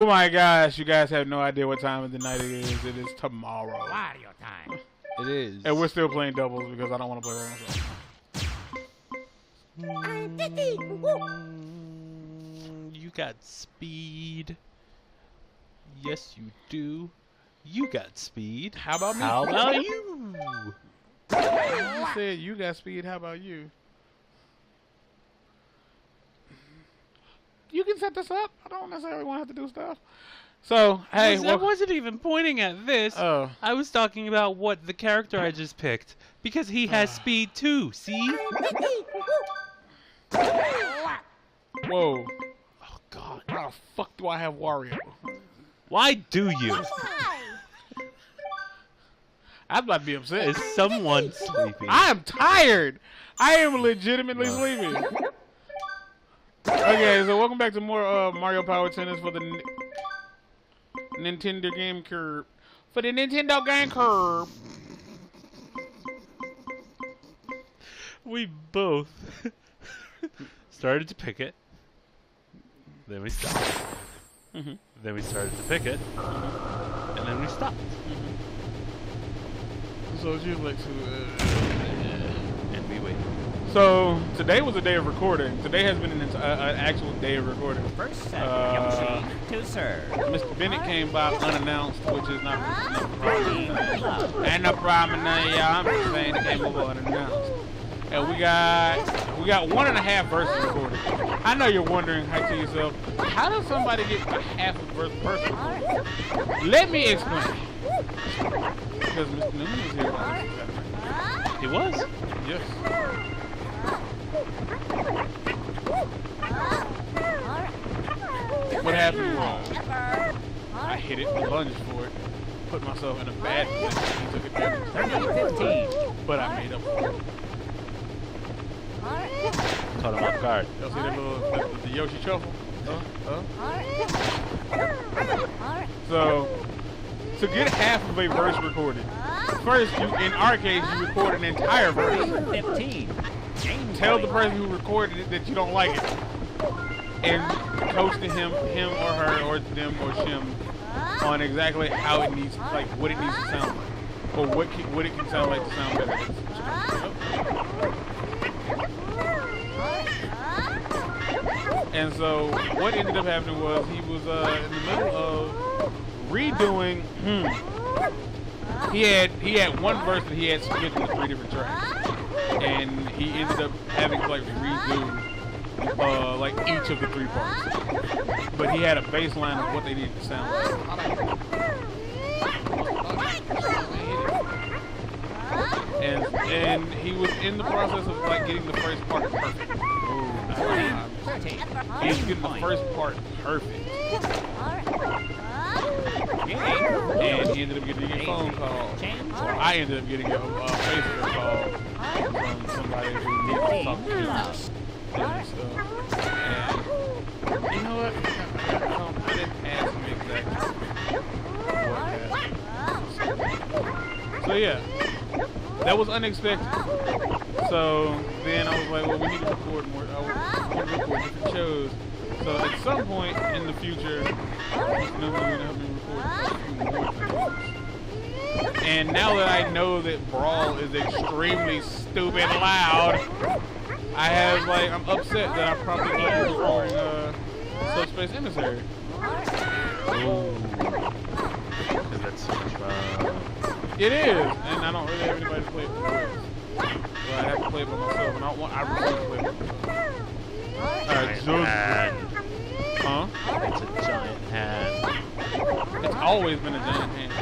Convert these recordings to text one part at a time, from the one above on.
Oh my gosh, you guys have no idea what time of the night it is. It is tomorrow. Wario time. It is. And we're still playing doubles because I don't want to play by myself. You got speed. Yes, you do. You got speed. How about me? How about you? You said you got speed. How about you? You can set this up. I don't necessarily want to have to do stuff. So, hey. I wasn't even pointing at this. Oh. I was talking about what the character I just picked. Because he has speed too, see? Whoa. Oh, God. How the fuck do I have Wario? Why do you? I'm about to be upset. Is someone sleeping? I am tired. I am legitimately sleepy. Okay, so welcome back to more Mario Power Tennis for the Nintendo Game Curve. For the Nintendo Game Curve. We both started to pick it. Then we stopped. Then we started to pick it. And then we stopped. So it's usually like and we wait. So today was a day of recording. Today has been an actual day of recording. First set, Yoshi to serve. Mr. Bennett came by unannounced, which is not a problem. Ain't no problem, y'all. I'm just saying he came over unannounced. And we got 1.5 verses recorded. I know you're wondering to yourself, how does somebody get a half a verse recorded? Let me explain. Because Mr. Newman is here. He was? Yes. What happened was, I hit it, lunged for it, put myself in a bad position. He took advantage. 15. But I made up for it. Caught him off guard. Y'all see that little the Yoshi shuffle? So, to get half of a verse recorded, first, in our case, you record an entire verse. 15. Tell the person who recorded it that you don't like it. And coach to him or her or them or shim on exactly how it needs, like what it needs to sound like. Or what it can sound like to sound better. And so what ended up happening was he was in the middle of redoing. He had one verse that he had split into 3 different tracks, and he ended up having to like redo like each of the 3 parts. But he had a baseline of what they needed to sound like. And he was in the process of like getting the first part perfect. He was getting the first part perfect. And he ended up getting a phone call. Or I ended up getting a Facebook call from somebody who needed to talk to him. And you know what? I didn't ask him exactly what happened. So yeah, that was unexpected. So then I was like, well, we need to record more. We need to record different shows. So at some point in the future, Mr. Newman will help me record a few more things. And now that I know that Brawl is extremely stupid loud, I'm upset that I probably won't be recording Subspace Emissary. Ooh. Because that's so much fun. It is, and I don't really have anybody to play it with. So I have to play it by myself, and I really want to play it by myself. Hand. Huh? It's a giant hand. It's always been a giant hand.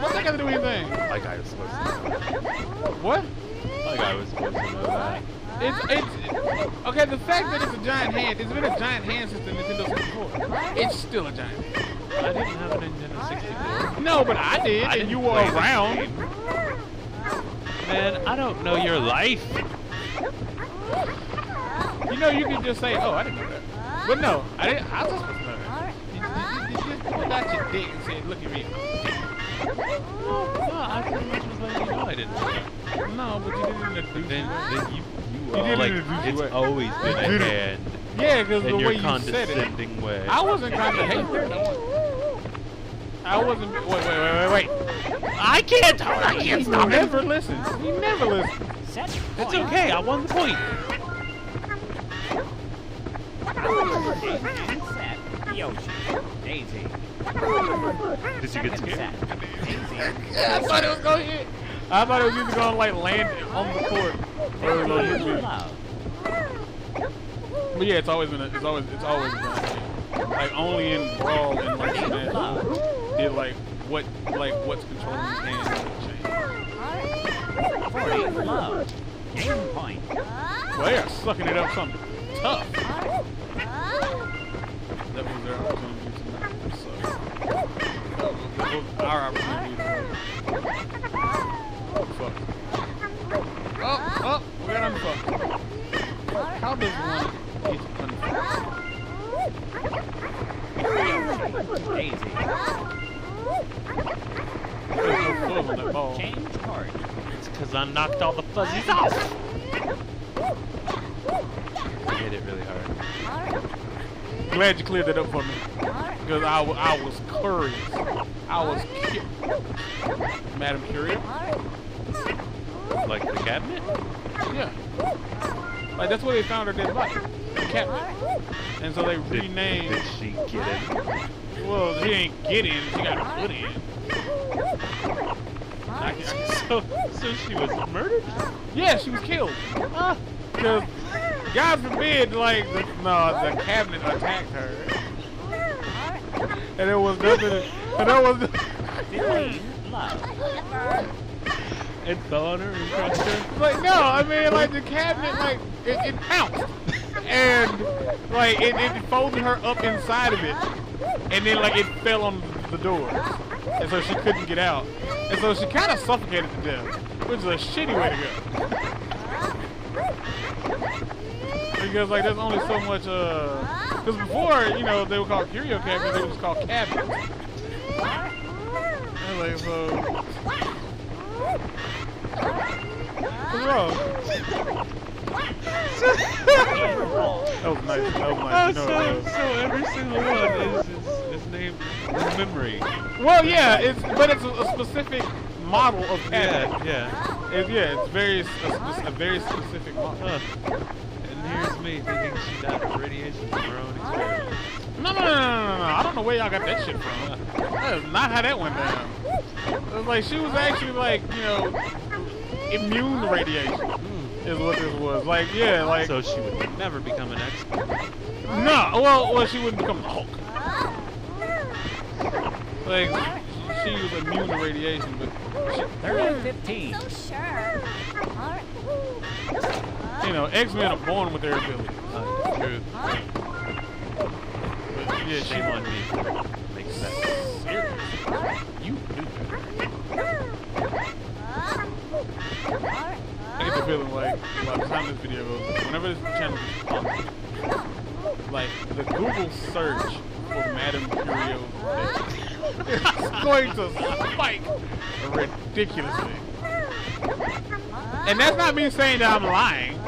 What's that got to do with anything? Like I was supposed to know that. What? Like I was supposed to know that. It's okay. The fact that it's a giant hand, it's been a giant hand since the Nintendo 64. It's still a giant hand. I didn't have a Nintendo 64. No, but I did, and you were around. Man, I don't know your life. You know, you can just say, "Oh, I didn't know that," but no, I didn't. I was supposed to know that. You just pulled out your dick and said, "Look at me." No, I pretty much was letting you know I didn't know that. No, but you didn't do Then you You did like it in a douchey it's way. always been a did it. hand Yeah, because the in way your you said it. condescending way. I wasn't condescending. I wasn't. Wait. I can't stop He never listens. He never listens. Set It's point. okay. I won the point. And set. Yoshi. Daisy. Did you get Second scared? set. Daisy. I thought it was going to hit. I thought it was either going to like land on the court or it was going to hit me. Love. But yeah, it's always been. It's always been. Like only in Brawl and like Smash did like what's controlling his hands change. 40. Love. Game point. Well, they are sucking it up something tough. That was their opportunity to suck. That was our opportunity to fuck. Oh, we got unfucked. How does one get unfucked? Daisy. There's no fuzz on that ball. Change card. It's because I knocked all the fuzzies off. I hit it really hard. Glad you cleared that up for me. Because I was curious. I was Madam Curious? Like the cabinet? Yeah. Like that's where they found her dead body. The cabinet. And so they renamed. Did she get it? Well, she ain't get in. She got put in. So she was murdered? Yeah, she was killed. Because God forbid, like the cabinet attacked her, and it was nothing. And there was. 15. Love. It fell on her and crushed her? Like no, I mean like the cabinet, like it pounced, and like it folded her up inside of it, and then like it fell on the door, and so she couldn't get out, and so she kind of suffocated to death, which is a shitty way to go. Because like there's only so much because before they were called curio cabinets, they were just called cabinets. And like so. What's wrong? That was nice. That was nice. So every single one is named in memory. Well, yeah, but it's a specific model of cabinet. Yeah. It's very a very specific model. Huh. And here's me thinking she died of radiation from her own experiment. No. I don't know where y'all got that shit from. That is not how that went down. It was like she was actually like immune to radiation. Is what this was. Like like. So she would never become an expert. No, well, she wouldn't become the Hulk. Like, she was immune to radiation, but she, 15. So sure. X-Men are born with their abilities. True. But yeah, Shame on me for making that. Serious. You do that. I get the feeling like by the time this video goes, whenever this channel gets popped, like the Google search for Madame Curio is going to spike ridiculously. And that's not me saying that I'm lying.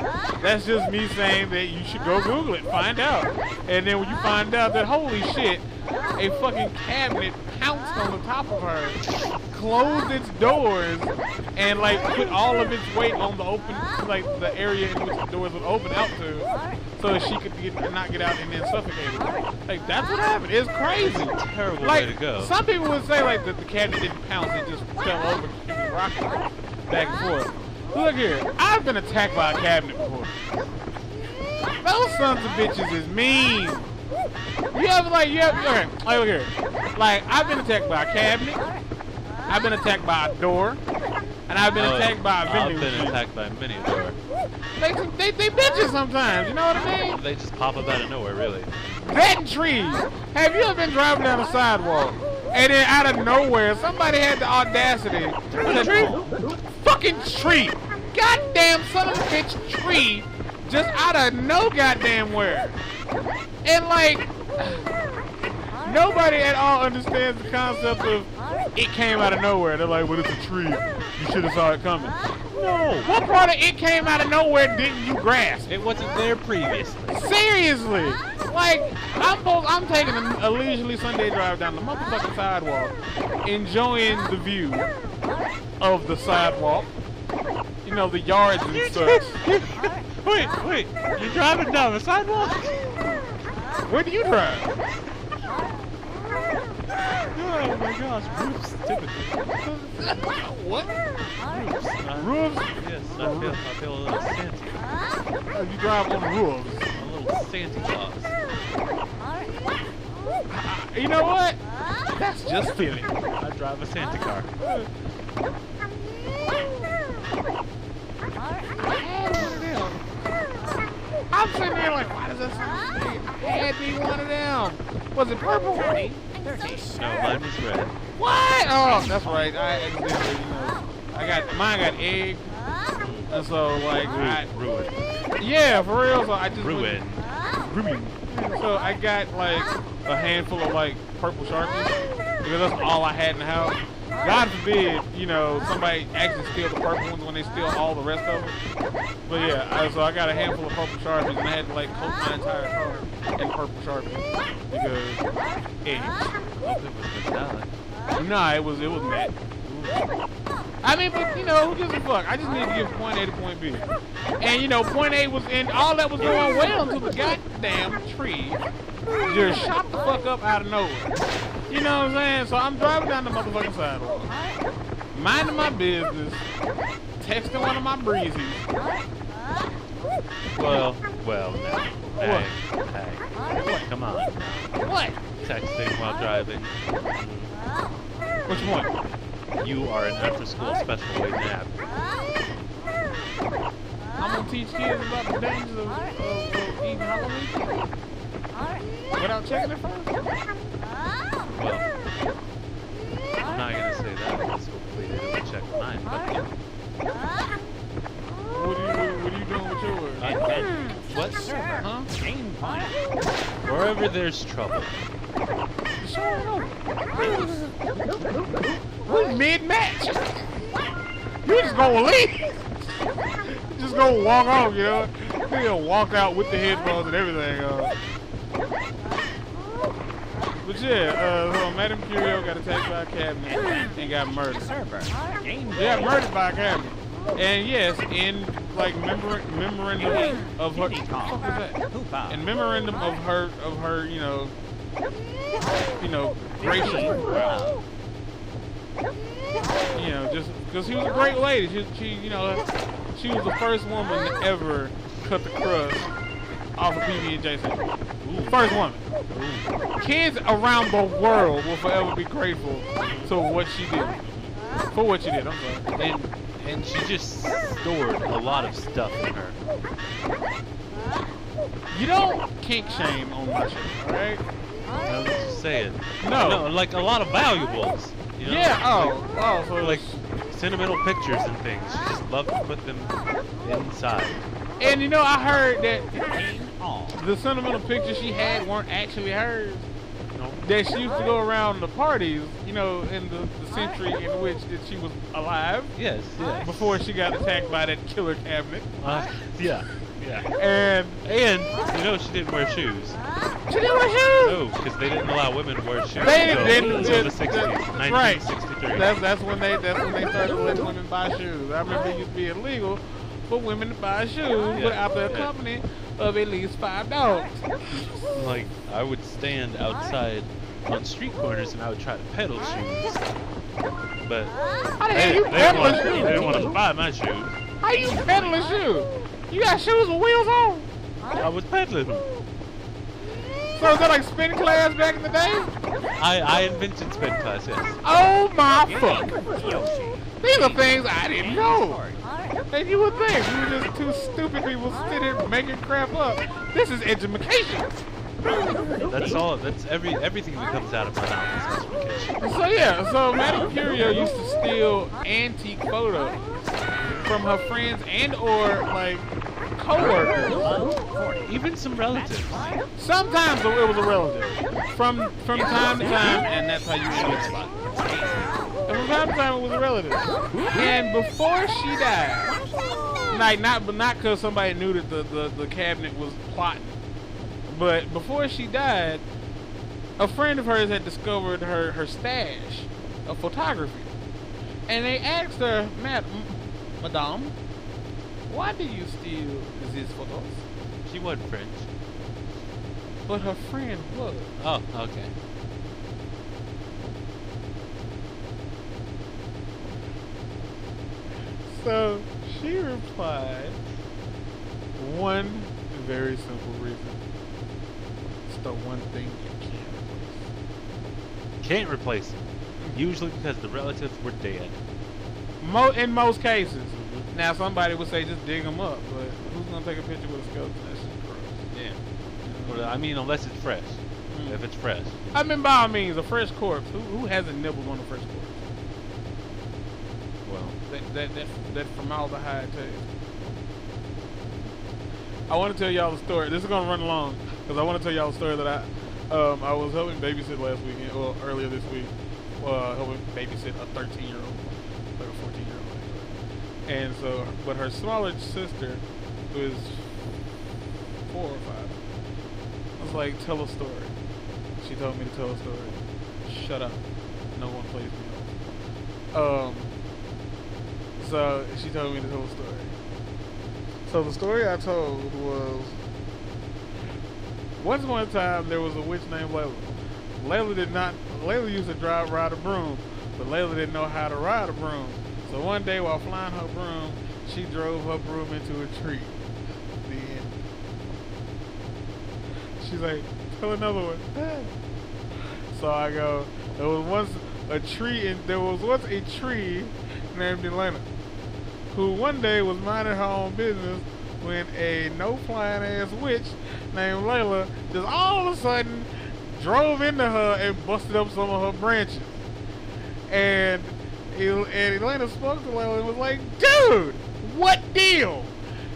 That's just me saying that you should go Google it, find out. And then when you find out that holy shit, a fucking cabinet pounced on the top of her, closed its doors, and like put all of its weight on the open, like the area in which the doors would open out to, so that she could not get out and then suffocate her. Like that's what happened. It's crazy. Terrible Like way to go. some people would say like that the cabinet didn't pounce, it just fell over, she was rocking back and forth. Look here, I've been attacked by a cabinet before. Those sons of bitches is mean. Okay, like look here. Like, I've been attacked by a cabinet, I've been attacked by a door, and I've been attacked by a vending machine. I've been attacked by many a door. They bitches sometimes, you know what I mean? They just pop up out of nowhere, really. Dead trees. Have you ever been driving down a sidewalk, and then out of nowhere, somebody had the audacity to fucking tree. Goddamn son of a bitch tree just out of no goddamn where. And like, nobody at all understands the concept of it came out of nowhere. They're like, well, it's a tree. You should have saw it coming. No. What part of it came out of nowhere didn't you grasp? It wasn't there previously. Seriously. Like, I'm taking a leisurely Sunday drive down the motherfucking sidewalk, enjoying the view of the sidewalk. You know, the yards and such. Wait. You're driving down the sidewalk? Where do you drive? Oh my gosh, roofs typically. What? Roofs? Roofs? Yes, I feel a little Santa. You drive on roofs. A little Santa Claus. You know what? That's just fitting. I drive a Santa car. I'm sitting there like, why does that sound big? I had me one of them. Was it purple? 30. No, mine was red. What? Oh, that's right. Mine got egg. And so like Ruined. yeah, for real. So I just Ruined. So I got like a handful of like purple Sharpies because that's all I had in the house. God forbid, you know, somebody actually steal the purple ones when they steal all the rest of them. But yeah, so I got a handful of purple Sharpies and I had to like coat my entire car in purple Sharpies because eggs. It was metallic. Nah, it was matte. I mean, but you know, who gives a fuck? I just need to get from point A to point B. And you know, point A was in, all that was going well until the goddamn tree just shot the fuck up out of nowhere. You know what I'm saying? So I'm driving down the motherfucking sidewalk, minding my business, texting one of my breezies. Well, no. Hey, What? come on. What? Texting while driving. Which one? You are an after-school special weight nap. I'm gonna teach kids about the dangers of eating Halloween candy without checking it first. Well, I'm not gonna say that because hopefully they don't check mine. But What are you doing with yours? what? Huh? Game point. Wherever there's trouble. We're mid-match. You just gonna leave. You just gonna walk off, you know? You gonna walk out with the headphones and everything. But yeah, so Madame Curio got attacked by a cabinet and got murdered. Server. Game Yeah, murdered by a cabinet. And yes, in like memorandum of her. What the fuck is that? Hoopa. In memorandum of her, you know, gracious, you know, just because she was a great lady. She, you know, she was the first woman to ever cut the crust off of PB&J sandwich. First woman. Kids around the world will forever be grateful to what she did. For what she did, I'm sorry. And she just stored a lot of stuff in her. You don't kink shame on my shit, alright? I was just saying. No. Like a lot of valuables. You know? Yeah, so Like sentimental pictures and things. She just loved to put them inside. and you know, I heard that Game on. the sentimental pictures she had weren't actually hers. No. That she used to go around the parties, you know, in the century in which that she was alive Yes. before she got attacked by that killer cabinet. Yeah. And And you know she didn't wear shoes. she didn't wear shoes. No, because they didn't allow women to wear shoes They until didn't. the 60s, Right. 1963. That's when they started letting women buy shoes. I remember it used to be illegal for women to buy shoes without the accompaniment of at least 5 dogs. Like I would stand outside on street corners and I would try to peddle shoes, but How the hell you peddle a they shoe? didn't want to buy my shoes. How you peddle a shoe? You got shoes with wheels on? I was peddling them. So is that like spin class back in the day? I invented spin class, yes. Oh my fuck. Yoshi. These are things I didn't know. Card. And you would think we were just two stupid people sitting there making crap up. This is education. That's all. That's everything that comes out of my mouth is justification. So yeah, so Madame Curio used to steal antique photos from her friends and or like coworkers, Even some relatives. sometimes it was a relative. From time to time, and that's how you end up spot. And from time to time, it was a relative. And before she died, like not because somebody knew that the cabinet was plotting, but before she died, a friend of hers had discovered her stash of photography, and they asked her, Madame, why do you steal these photos? She wasn't French. But her friend was. Oh, okay. So she replied, one very simple reason. It's the one thing you can't replace. Can't replace them. Usually because the relatives were dead. In most cases. Now somebody would say just dig them up, but who's gonna take a picture with a skeleton? That's just gross. Yeah. Well, I mean, unless it's fresh. If it's fresh. I mean, by all means, a fresh corpse. Who hasn't nibbled on a fresh corpse? Well, that formaldehyde taste. I want to tell y'all a story. This is gonna run long because I want to tell y'all a story that I was helping babysit last weekend, well earlier this week. Helping babysit a 13-year-old, like a 14-year-old actually. And so, but her smaller sister, who is 4 or 5, I was like, tell a story. She told me to tell a story. Shut up. No one plays me off. So she told me to tell a story. So the story I told was, once upon a time there was a witch named Layla. Layla used to ride a broom, but Layla didn't know how to ride a broom. So one day while flying her broom, she drove her broom into a tree. The end. She's like, tell another one. So I go, there was once a tree named Elena, who one day was minding her own business when a no-flying ass witch named Layla just all of a sudden drove into her and busted up some of her branches. And Elena spoke to Layla and was like, dude, what deal?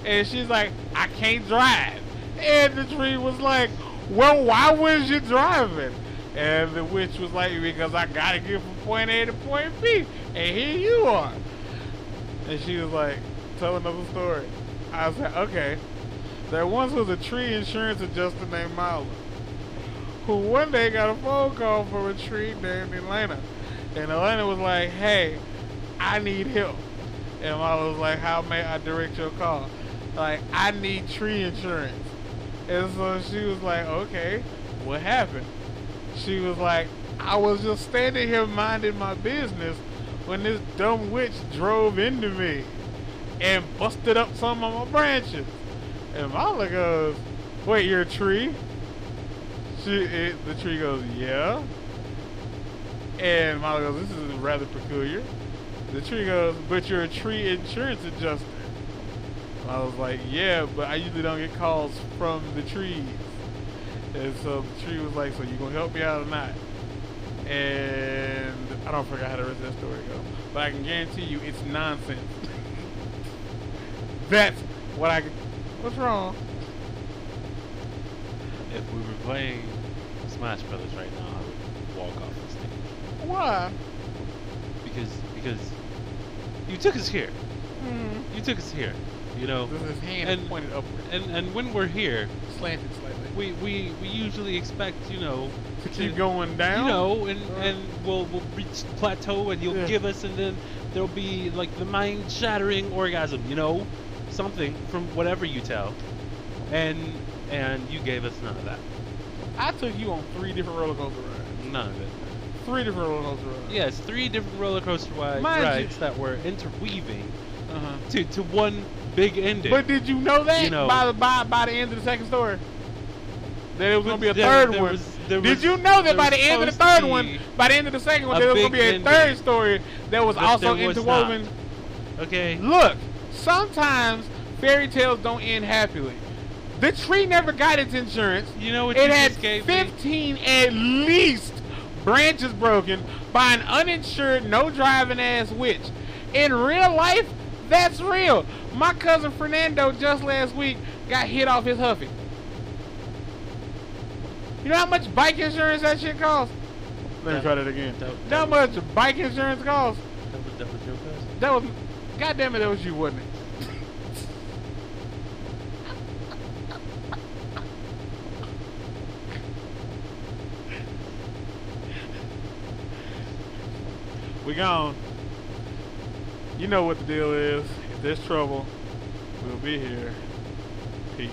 And she's like, I can't drive. And the tree was like, well, why was you driving? And the witch was like, because I gotta get from point A to point B, and here you are. And she was like, tell another story. I was like, okay. There once was a tree insurance adjuster named Mila, who one day got a phone call from a tree named Elena. And Elena was like, hey, I need help. And Mila was like, how may I direct your call? Like, I need tree insurance. And so she was like, okay, what happened? She was like, I was just standing here minding my business when this dumb witch drove into me and busted up some of my branches. And Mala goes, wait, you're a tree? The tree goes, yeah. And Mala goes, this is rather peculiar. The tree goes, but you're a tree insurance adjuster. I was like, yeah, but I usually don't get calls from the trees. And so the tree was like, so you gonna help me out or not? And I don't forget how the rest of that story goes, but I can guarantee you it's nonsense. That's what I can. What's wrong? If we were playing Smash Brothers right now, I would walk off the stage. Why? Because you took us here. Mm-hmm. You took us here. You know. This is hand pointed upward. And when we're here, slanted slightly. We usually expect, you know, to keep going down. You know, and we'll reach plateau and you'll give us, and then there'll be like the mind-shattering orgasm, you know, something from whatever you tell, and you gave us none of that. I took you on 3 different roller coaster rides. None of it. 3 different roller coaster rides. Yes, 3 different roller coaster rides that were interweaving to one big ending. But did you know that by the end of the second story? That it was going to be a third one. Did you know that by the end of the third one, by the end of the second one, there was going to be a third story that was also interwoven? Okay. Look, sometimes fairy tales don't end happily. The tree never got its insurance. You know what it you had just gave 15 at least branches broken by an uninsured, no driving ass witch. In real life, that's real. My cousin Fernando just last week got hit off his Huffy. You know how much bike insurance that shit costs? Let me try that again. You know how much bike insurance costs? That was your cousin. That was, goddamn it, that was you, wasn't it? We gone. You know what the deal is. If there's trouble, we'll be here. Peace.